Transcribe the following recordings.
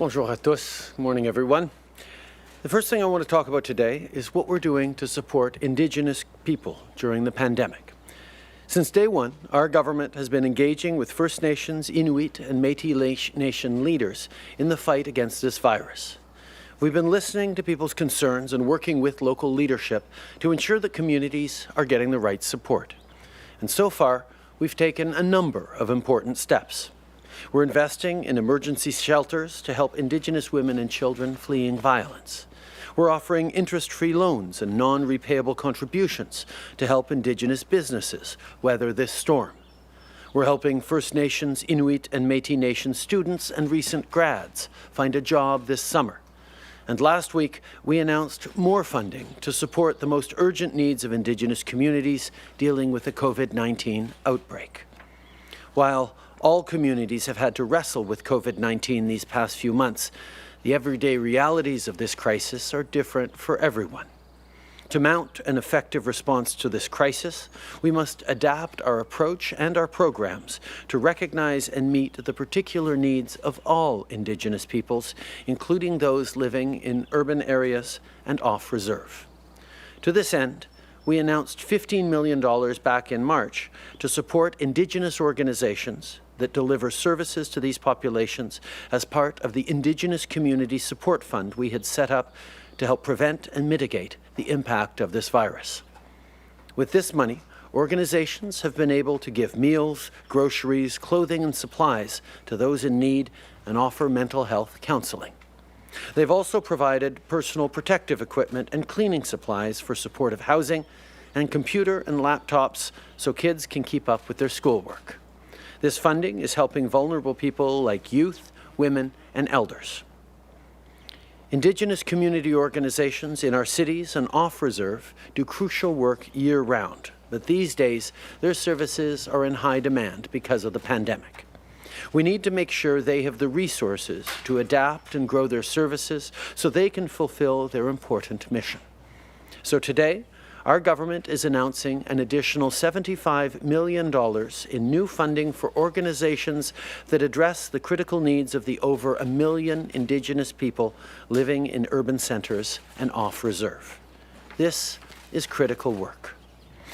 Bonjour à tous. Good morning, everyone. The first thing I want to talk about today is what we're doing to support Indigenous people during the pandemic. Since day one, our government has been engaging with First Nations, Inuit, and Métis Nation leaders in the fight against this virus. We've been listening to people's concerns and working with local leadership to ensure that communities are getting the right support. And so far, we've taken a number of important steps. We're investing in emergency shelters to help Indigenous women and children fleeing violence. We're offering interest-free loans and non-repayable contributions to help Indigenous businesses weather this storm. We're helping First Nations, Inuit, and Métis Nation students and recent grads find a job this summer. And last week, we announced more funding to support the most urgent needs of Indigenous communities dealing with the COVID-19 outbreak. While all communities have had to wrestle with COVID-19 these past few months, the everyday realities of this crisis are different for everyone. To mount an effective response to this crisis, we must adapt our approach and our programs to recognize and meet the particular needs of all Indigenous peoples, including those living in urban areas and off-reserve. To this end, we announced $15 million back in March to support Indigenous organizations that deliver services to these populations as part of the Indigenous Community Support Fund we had set up to help prevent and mitigate the impact of this virus. With this money, organizations have been able to give meals, groceries, clothing, and supplies to those in need and offer mental health counseling. They've also provided personal protective equipment and cleaning supplies for supportive housing and computer and laptops so kids can keep up with their schoolwork. This funding is helping vulnerable people like youth, women, and elders. Indigenous community organizations in our cities and off-reserve do crucial work year-round, but these days their services are in high demand because of the pandemic. We need to make sure they have the resources to adapt and grow their services so they can fulfill their important mission. So today, our government is announcing an additional $75 million in new funding for organizations that address the critical needs of the over 1 million Indigenous people living in urban centres and off-reserve. This is critical work.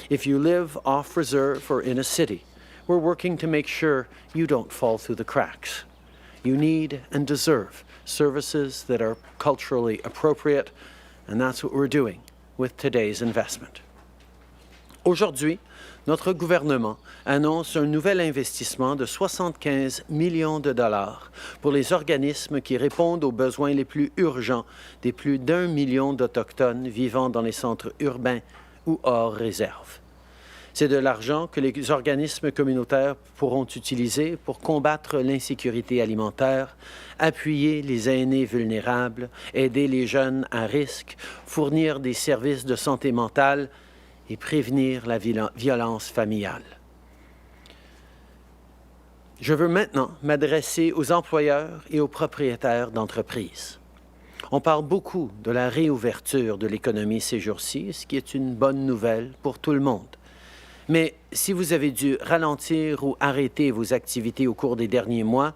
If you live off-reserve or in a city, we're working to make sure you don't fall through the cracks. You need and deserve services that are culturally appropriate, and that's what we're doing with today's investment. Aujourd'hui, notre gouvernement annonce un nouvel investissement de 75 millions de dollars pour les organismes qui répondent aux besoins les plus urgents des plus d'1 million d'Autochtones vivant dans les centres urbains ou hors réserve. C'est de l'argent que les organismes communautaires pourront utiliser pour combattre l'insécurité alimentaire, appuyer les aînés vulnérables, aider les jeunes à risque, fournir des services de santé mentale et prévenir la violence familiale. Je veux maintenant m'adresser aux employeurs et aux propriétaires d'entreprises. On parle beaucoup de la réouverture de l'économie ces jours-ci, ce qui est une bonne nouvelle pour tout le monde. Mais si vous avez dû ralentir ou arrêter vos activités au cours des derniers mois,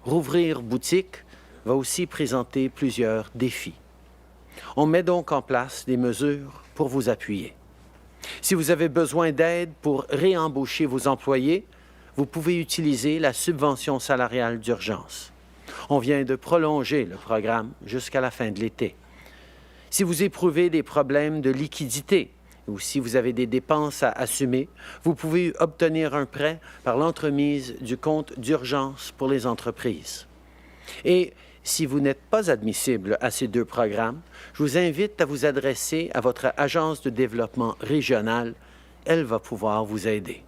rouvrir boutique va aussi présenter plusieurs défis. On met donc en place des mesures pour vous appuyer. Si vous avez besoin d'aide pour réembaucher vos employés, vous pouvez utiliser la subvention salariale d'urgence. On vient de prolonger le programme jusqu'à la fin de l'été. Si vous éprouvez des problèmes de liquidité, ou si vous avez des dépenses à assumer, vous pouvez obtenir un prêt par l'entremise du compte d'urgence pour les entreprises. Et si vous n'êtes pas admissible à ces deux programmes, je vous invite à vous adresser à votre agence de développement régional. Elle va pouvoir vous aider.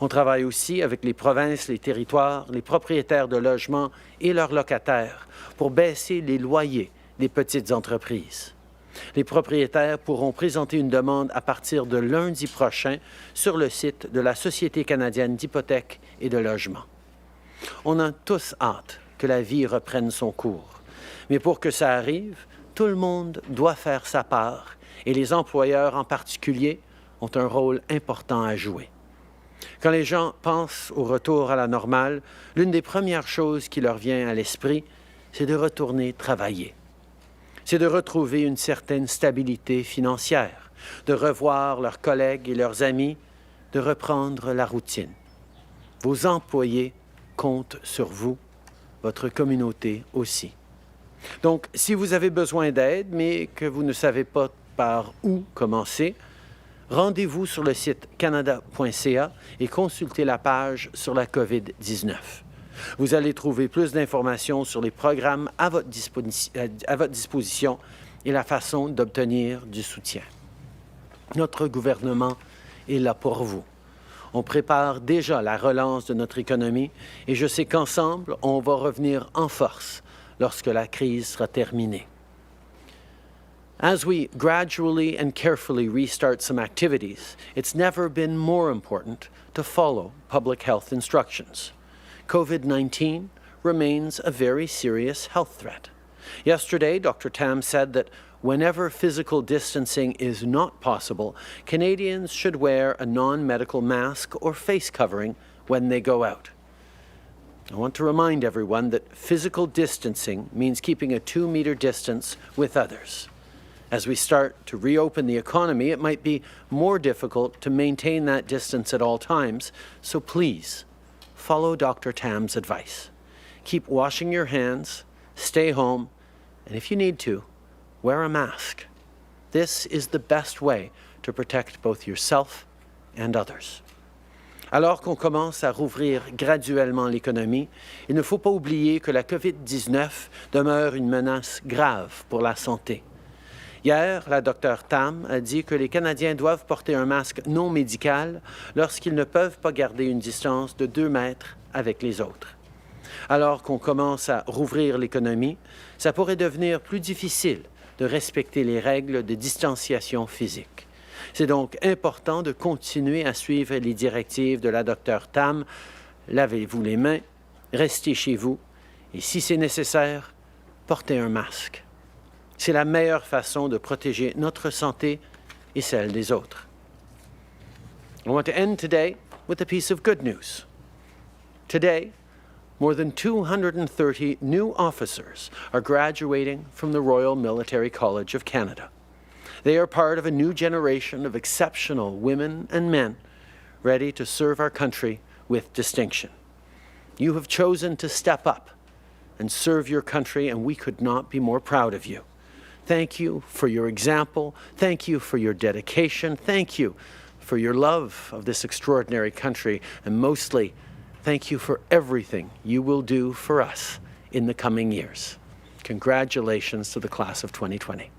On travaille aussi avec les provinces, les territoires, les propriétaires de logements et leurs locataires pour baisser les loyers des petites entreprises. Les propriétaires pourront présenter une demande à partir de lundi prochain sur le site de la Société canadienne d'hypothèques et de logement. On a tous hâte que la vie reprenne son cours. Mais pour que ça arrive, tout le monde doit faire sa part et les employeurs en particulier ont un rôle important à jouer. Quand les gens pensent au retour à la normale, l'une des premières choses qui leur vient à l'esprit, c'est de retourner travailler. C'est de retrouver une certaine stabilité financière, de revoir leurs collègues et leurs amis, de reprendre la routine. Vos employés comptent sur vous, votre communauté aussi. Donc, si vous avez besoin d'aide, mais que vous ne savez pas par où commencer, rendez-vous sur le site canada.ca et consultez la page sur la COVID-19. Vous allez trouver plus d'informations sur les programmes à votre disposition et la façon d'obtenir du soutien. Notre gouvernement est là pour vous. On prépare déjà la relance de notre économie et je sais qu'ensemble, on va revenir en force lorsque la crise sera terminée. As we gradually and carefully restart some activities, it's never been more important to follow public health instructions. COVID-19 remains a very serious health threat. Yesterday, Dr. Tam said that whenever physical distancing is not possible, Canadians should wear a non-medical mask or face covering when they go out. I want to remind everyone that physical distancing means keeping a 2-meter distance with others. As we start to reopen the economy, it might be more difficult to maintain that distance at all times, so please follow Dr. Tam's advice. Keep washing your hands, stay home, and if you need to, wear a mask. This is the best way to protect both yourself and others. Alors qu'on commence à rouvrir graduellement l'économie, il ne faut pas oublier que la COVID-19 demeure une menace grave pour la santé. Hier, la Dr. Tam a dit que les Canadiens doivent porter un masque non médical lorsqu'ils ne peuvent pas garder une distance de 2 mètres avec les autres. Alors qu'on commence à rouvrir l'économie, ça pourrait devenir plus difficile de respecter les règles de distanciation physique. C'est donc important de continuer à suivre les directives de la Dr. Tam. Lavez-vous les mains, restez chez vous et si c'est nécessaire, portez un masque. C'est la meilleure façon de protéger notre santé et celle des autres. I want to end today with a piece of good news. Today, more than 230 new officers are graduating from the Royal Military College of Canada. They are part of a new generation of exceptional women and men ready to serve our country with distinction. You have chosen to step up and serve your country, and we could not be more proud of you. Thank you for your example. Thank you for your dedication. Thank you for your love of this extraordinary country. And mostly, thank you for everything you will do for us in the coming years. Congratulations to the class of 2020.